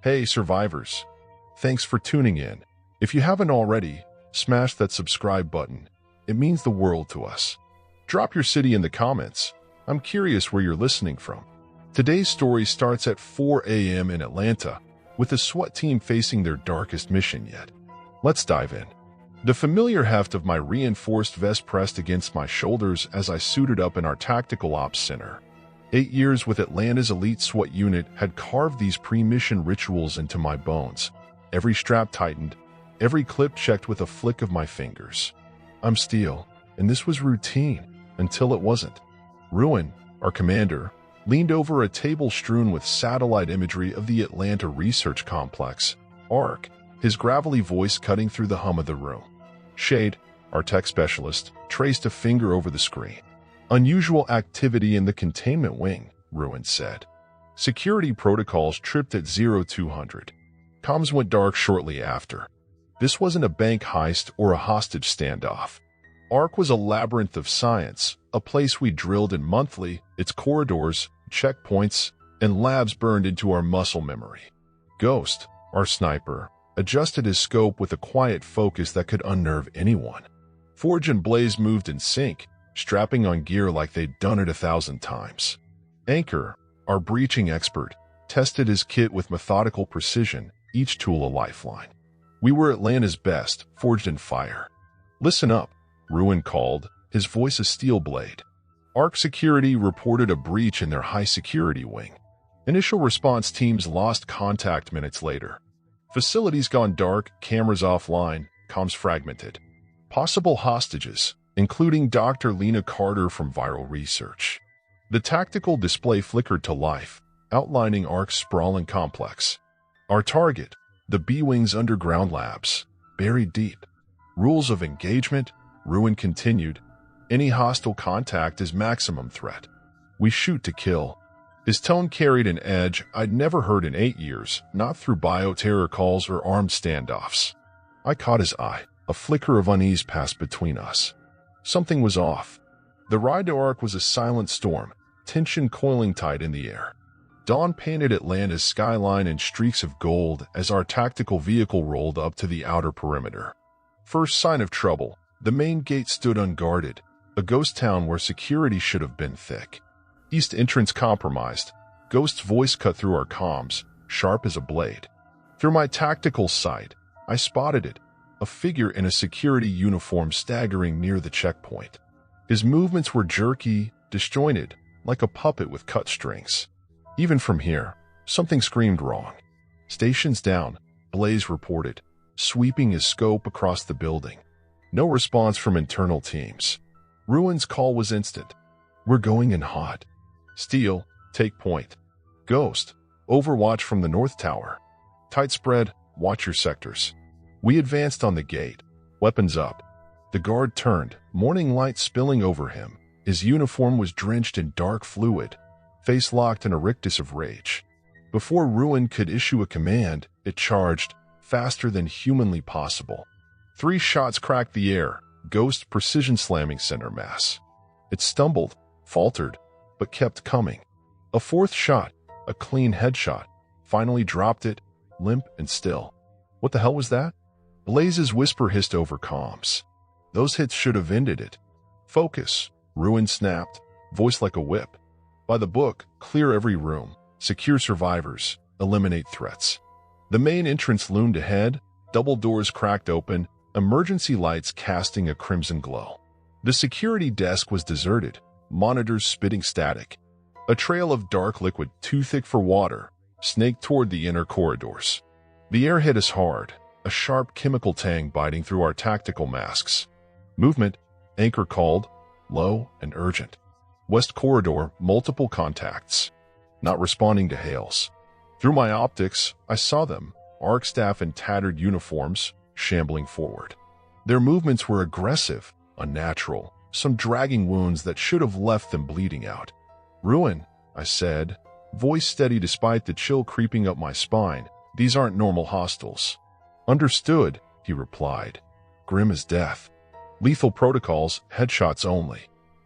Hey, survivors. Thanks for tuning in. If you haven't already, smash that subscribe button. It means the world to us. Drop your city in the comments. I'm curious where you're listening from. Today's story starts at 4 a.m. in Atlanta, with the SWAT team facing their darkest mission yet. Let's dive in. The familiar heft of my reinforced vest pressed against my shoulders as I suited up in our Tactical Ops Center. 8 years with Atlanta's elite SWAT unit had carved these pre-mission rituals into my bones. Every strap tightened, every clip checked with a flick of my fingers. I'm steel, and this was routine, until it wasn't. Ruin, our commander, leaned over a table strewn with satellite imagery of the Atlanta Research Complex, ARC, his gravelly voice cutting through the hum of the room. Shade, our tech specialist, traced a finger over the screen. Unusual activity in the containment wing, Ruin said. Security protocols tripped at 0200. Comms went dark shortly after. This wasn't a bank heist or a hostage standoff. ARC was a labyrinth of science, a place we drilled in monthly, its corridors, checkpoints, and labs burned into our muscle memory. Ghost, our sniper, adjusted his scope with a quiet focus that could unnerve anyone. Forge and Blaze moved in sync, strapping on gear like they'd done it 1,000 times. Anchor, our breaching expert, tested his kit with methodical precision, each tool a lifeline. We were Atlanta's best, forged in fire. Listen up, Ruin called, his voice a steel blade. ARC Security reported a breach in their high-security wing. Initial response teams lost contact minutes later. Facilities gone dark, cameras offline, comms fragmented. Possible hostages, including Dr. Lena Carter from Viral Research. The tactical display flickered to life, outlining ARC's sprawling complex. Our target, the B-Wing's underground labs, buried deep. Rules of engagement, Ruin continued. Any hostile contact is maximum threat. We shoot to kill. His tone carried an edge I'd never heard in 8 years, not through bioterror calls or armed standoffs. I caught his eye. A flicker of unease passed between us. Something was off. The ride to ARC was a silent storm, tension coiling tight in the air. Dawn painted Atlanta's skyline in streaks of gold as our tactical vehicle rolled up to the outer perimeter. First sign of trouble, the main gate stood unguarded, a ghost town where security should have been thick. East entrance compromised. Ghost's voice cut through our comms, sharp as a blade. Through my tactical sight, I spotted it. A figure in a security uniform staggering near the checkpoint. His movements were jerky, disjointed, like a puppet with cut strings. Even from here, something screamed wrong. Stations down, Blaze reported, sweeping his scope across the building. No response from internal teams. Ruin's call was instant. We're going in hot. Steel, take point. Ghost, overwatch from the North Tower. Tight spread, watch your sectors. We advanced on the gate, weapons up. The guard turned, morning light spilling over him. His uniform was drenched in dark fluid, face locked in a rictus of rage. Before Ruin could issue a command, it charged, faster than humanly possible. 3 shots cracked the air, Ghost precision slamming center mass. It stumbled, faltered, but kept coming. A 4th shot, a clean headshot, finally dropped it, limp and still. What the hell was that? Blaze's whisper hissed over comms. Those hits should have ended it. Focus, Ruin snapped, voice like a whip. By the book, clear every room, secure survivors, eliminate threats. The main entrance loomed ahead, double doors cracked open, emergency lights casting a crimson glow. The security desk was deserted, monitors spitting static. A trail of dark liquid too thick for water snaked toward the inner corridors. The air hit us hard, a sharp chemical tang biting through our tactical masks. Movement, Anchor called, low and urgent. West corridor, multiple contacts. Not responding to hails. Through my optics, I saw them, ARC staff in tattered uniforms, shambling forward. Their movements were aggressive, unnatural, some dragging wounds that should have left them bleeding out. Ruin, I said, voice steady despite the chill creeping up my spine. These aren't normal hostiles. Understood, he replied. Grim as death. Lethal protocols, headshots only.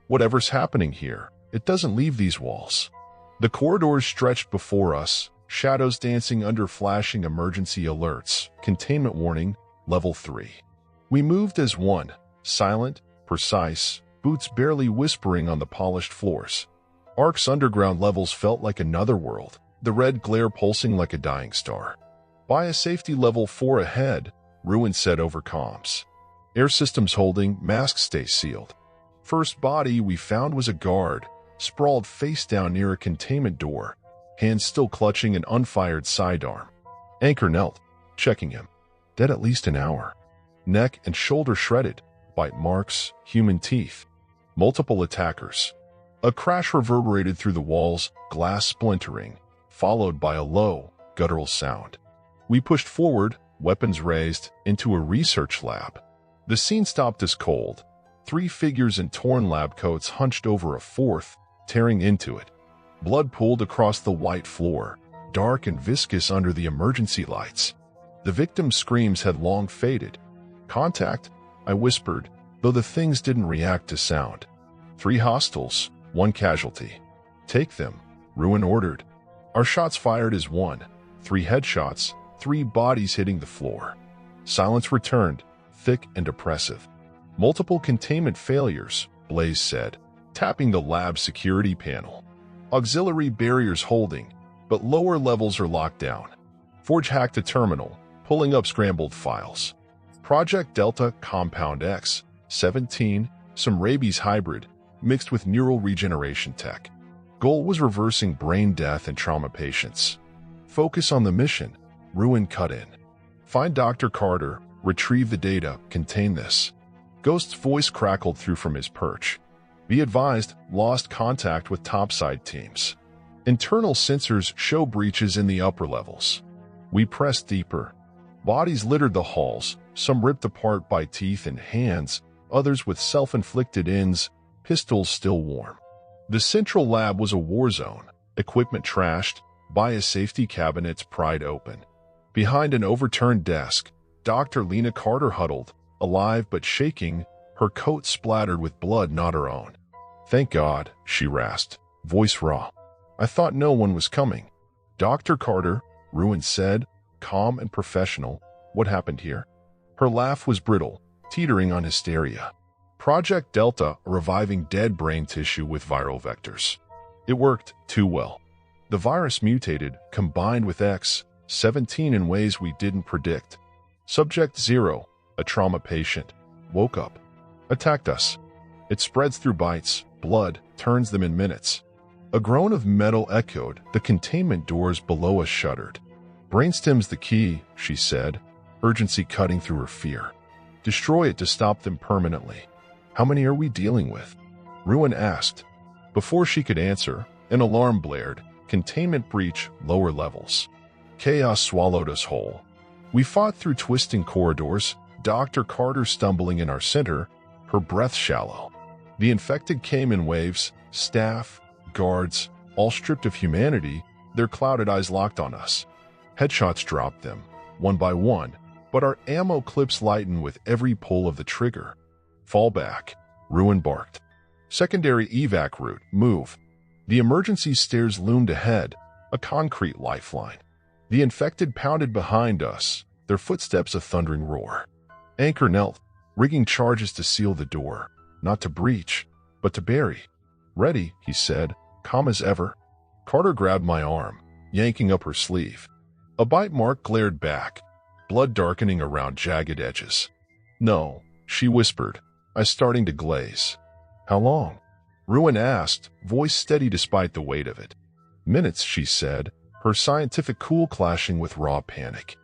Whatever's happening here, it doesn't leave these walls. The corridors stretched before us, shadows dancing under flashing emergency alerts, containment warning, level 3. We moved as one, silent, precise, boots barely whispering on the polished floors. Ark's underground levels felt like another world, the red glare pulsing like a dying star. By a safety level 4 ahead, Ruin said over comms. Air systems holding, masks stay sealed. First body we found was a guard, sprawled face down near a containment door, hands still clutching an unfired sidearm. Anchor knelt, checking him. Dead at least an hour. Neck and shoulder shredded, bite marks, human teeth. Multiple attackers. A crash reverberated through the walls, glass splintering, followed by a low, guttural sound. We pushed forward, weapons raised, into a research lab. The scene stopped us cold. 3 figures in torn lab coats hunched over a 4th, tearing into it. Blood pooled across the white floor, dark and viscous under the emergency lights. The victim's screams had long faded. Contact, I whispered, though the things didn't react to sound. 3 hostiles, 1 casualty. Take them, Ruin ordered. Our shots fired as 1, 3 headshots, 3 bodies hitting the floor. Silence returned, thick and oppressive. Multiple containment failures, Blaze said, tapping the lab security panel. Auxiliary barriers holding, but lower levels are locked down. Forge hacked a terminal, pulling up scrambled files. Project Delta Compound X, 17, some rabies hybrid, mixed with neural regeneration tech. Goal was reversing brain death in trauma patients. Focus on the mission, Ruin cut in. Find Dr. Carter, retrieve the data, contain this. Ghost's voice crackled through from his perch. Be advised, lost contact with topside teams. Internal sensors show breaches in the upper levels. We pressed deeper. Bodies littered the halls, some ripped apart by teeth and hands, others with self-inflicted ends, pistols still warm. The central lab was a war zone, equipment trashed, biosafety cabinets pried open. Behind an overturned desk, Dr. Lena Carter huddled, alive but shaking, her coat splattered with blood not her own. Thank God, she rasped, voice raw. I thought no one was coming. Dr. Carter, Ruin said, calm and professional, what happened here? Her laugh was brittle, teetering on hysteria. Project Delta, reviving dead brain tissue with viral vectors. It worked too well. The virus mutated, combined with X-17 in ways we didn't predict. Subject 0, a trauma patient, woke up. Attacked us. It spreads through bites, blood, turns them in minutes. A groan of metal echoed, the containment doors below us shuddered. Brainstem's the key, she said, urgency cutting through her fear. Destroy it to stop them permanently. How many are we dealing with? Ruin asked. Before she could answer, an alarm blared, containment breach, lower levels. Chaos swallowed us whole. We fought through twisting corridors, Dr. Carter stumbling in our center, her breath shallow. The infected came in waves, staff, guards, all stripped of humanity, their clouded eyes locked on us. Headshots dropped them, one by one, but our ammo clips lightened with every pull of the trigger. Fall back, Ruin barked. Secondary evac route, move. The emergency stairs loomed ahead, a concrete lifeline. The infected pounded behind us, their footsteps a thundering roar. Anchor knelt, rigging charges to seal the door, not to breach, but to bury. Ready, he said, calm as ever. Carter grabbed my arm, yanking up her sleeve. A bite mark glared back, blood darkening around jagged edges. No, she whispered, eyes starting to glaze. How long? Ruin asked, voice steady despite the weight of it. Minutes, she said, her scientific cool clashing with raw panic.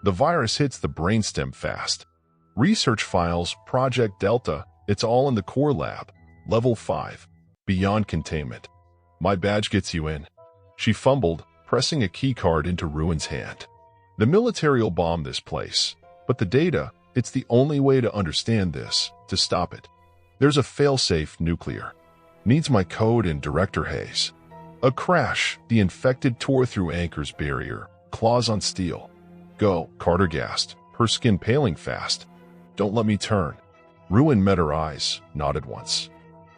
The virus hits the brainstem fast. Research files, Project Delta, it's all in the core lab, level 5, beyond containment. My badge gets you in. She fumbled, pressing a keycard into Ruin's hand. The military'll bomb this place, but the data, it's the only way to understand this, to stop it. There's a failsafe nuclear. Needs my code and Director Hayes. A crash, the infected tore through Anchor's barrier, claws on steel. Go, Carter gasped, her skin paling fast. Don't let me turn. Ruin met her eyes, nodded once.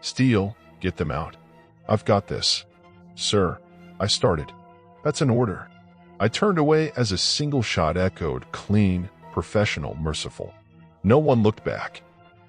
Steel, get them out. I've got this. Sir, I started. That's an order. I turned away as a single shot echoed, clean, professional, merciful. No one looked back.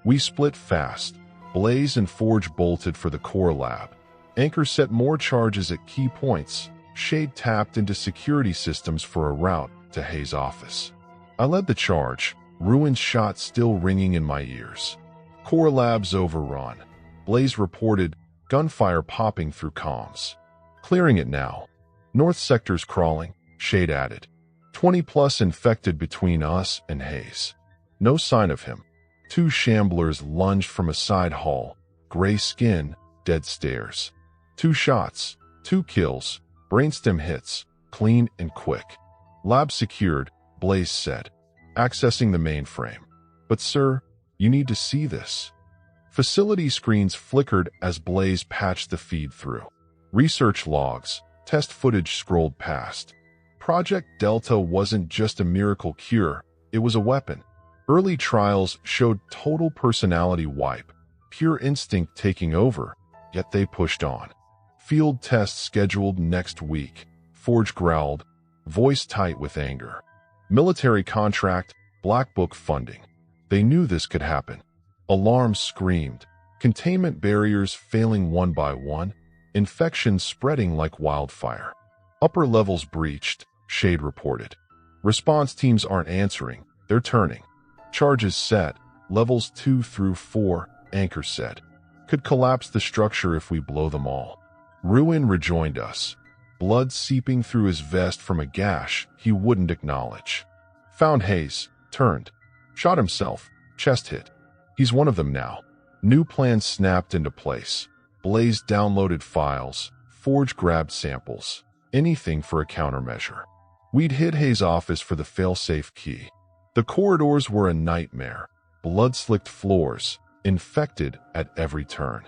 We split fast. Blaze and Forge bolted for the core lab. Anchor set more charges at key points. Shade tapped into security systems for a route to Hayes' office. I led the charge, Ruin's shot still ringing in my ears. Core labs overrun. Blaze reported, gunfire popping through comms. Clearing it now. North sector's crawling, Shade added. 20+ infected between us and Hayes. No sign of him. 2 shamblers lunged from a side hall, gray skin, dead stares. 2 shots, 2 kills, brainstem hits, clean and quick. Lab secured, Blaze said, accessing the mainframe. But sir, you need to see this. Facility screens flickered as Blaze patched the feed through. Research logs, test footage scrolled past. Project Delta wasn't just a miracle cure, it was a weapon. Early trials showed total personality wipe, pure instinct taking over, yet they pushed on. Field tests scheduled next week. Forge growled, voice tight with anger. Military contract, Black Book funding. They knew this could happen. Alarms screamed, containment barriers failing one by one, infections spreading like wildfire. Upper levels breached, Shade reported. Response teams aren't answering, they're turning. Charges set, levels 2 through 4, Anchor said. Could collapse the structure if we blow them all. Ruin rejoined us. Blood seeping through his vest from a gash he wouldn't acknowledge. Found Hayes, turned. Shot himself, chest hit. He's one of them now. New plans snapped into place. Blaze downloaded files. Forge grabbed samples. Anything for a countermeasure. We'd hit Hayes' office for the failsafe key. The corridors were a nightmare. Blood-slicked floors, infected at every turn.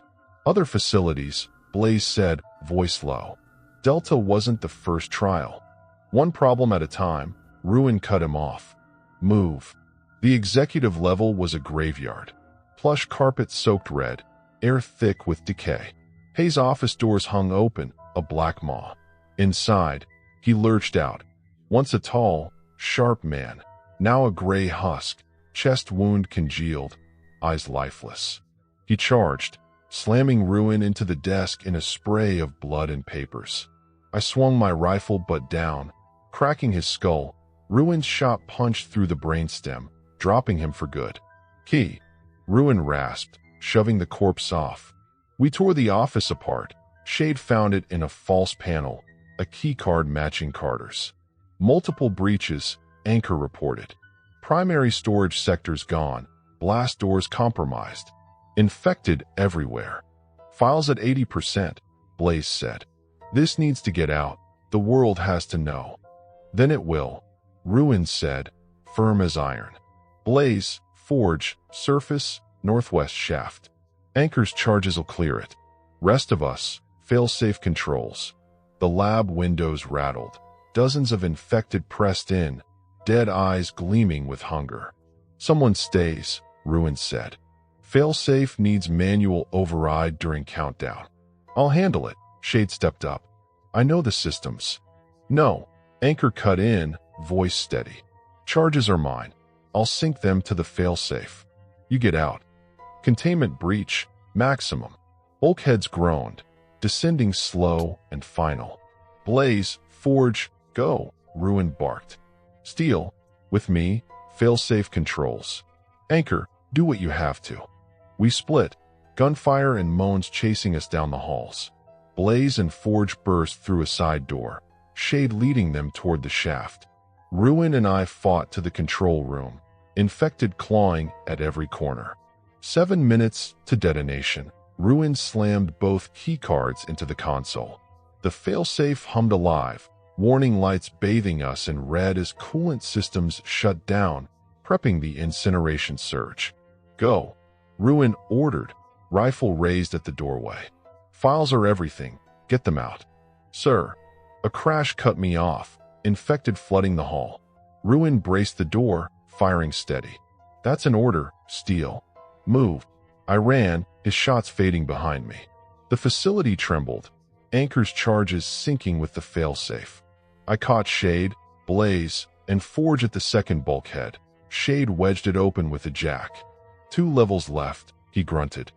Other facilities, Blaze said, voice low. Delta wasn't the first trial. One problem at a time, Ruin cut him off. Move. The executive level was a graveyard. Plush carpet soaked red, air thick with decay. Hayes' office doors hung open, a black maw. Inside, he lurched out. Once a tall, sharp man, now a gray husk, chest wound congealed, eyes lifeless. He charged, slamming Ruin into the desk in a spray of blood and papers. I swung my rifle butt down, cracking his skull. Ruin's shot punched through the brainstem, dropping him for good. Key. Ruin rasped, shoving the corpse off. We tore the office apart. Shade found it in a false panel, a keycard matching Carter's. Multiple breaches, Anchor reported. Primary storage sectors gone, blast doors compromised. Infected everywhere. Files at 80%, Blaze said. This needs to get out. The world has to know. Then it will, Ruin said, firm as iron. Blaze, Forge, surface, northwest shaft. Anchor's charges'll clear it. Rest of us, fail-safe controls. The lab windows rattled. Dozens of infected pressed in, dead eyes gleaming with hunger. Someone stays, Ruin said. Fail-safe needs manual override during countdown. I'll handle it, Shade stepped up. I know the systems. No, Anchor cut in, voice steady. Charges are mine. I'll sync them to the fail-safe. You get out. Containment breach, maximum. Bulkheads groaned, descending slow and final. Blaze, Forge, go, Ruin barked. Steel, with me, fail-safe controls. Anchor, do what you have to. We split, gunfire and moans chasing us down the halls. Blaze and Forge burst through a side door, Shade leading them toward the shaft. Ruin and I fought to the control room, infected clawing at every corner. 7 minutes to detonation. Ruin slammed both keycards into the console. The failsafe hummed alive, warning lights bathing us in red as coolant systems shut down, prepping the incineration surge. Go, Ruin ordered, rifle raised at the doorway. Files are everything. Get them out. Sir. A crash cut me off, infected flooding the hall. Ruin braced the door, firing steady. That's an order, Steel. Move. I ran, his shots fading behind me. The facility trembled, Anchor's charges sinking with the failsafe. I caught Shade, Blaze, and Forge at the second bulkhead. Shade wedged it open with a jack. 2 levels left, he grunted.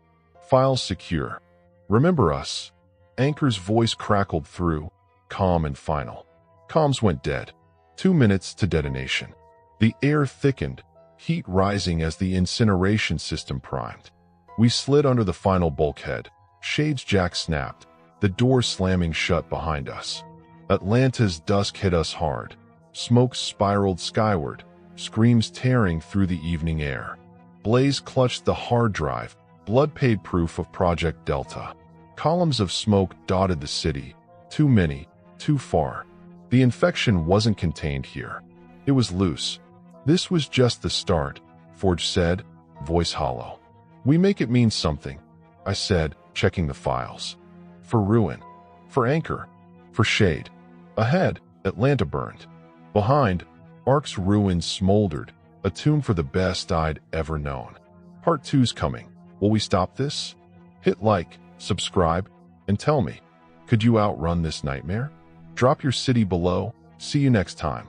Files secure. Remember us? Anchor's voice crackled through, calm and final. Comms went dead. 2 minutes to detonation. The air thickened, heat rising as the incineration system primed. We slid under the final bulkhead. Shade's jack snapped, the door slamming shut behind us. Atlanta's dusk hit us hard. Smoke spiraled skyward, screams tearing through the evening air. Blaze clutched the hard drive, blood-paid proof of Project Delta. Columns of smoke dotted the city. Too many, too far. The infection wasn't contained here. It was loose. This was just the start, Forge said, voice hollow. We make it mean something, I said, checking the files. For Ruin. For Anchor. For Shade. Ahead, Atlanta burned. Behind, Ark's ruins smoldered, a tomb for the best I'd ever known. Part 2's coming. Will we stop this? Hit like, subscribe, and tell me, could you outrun this nightmare? Drop your city below. See you next time.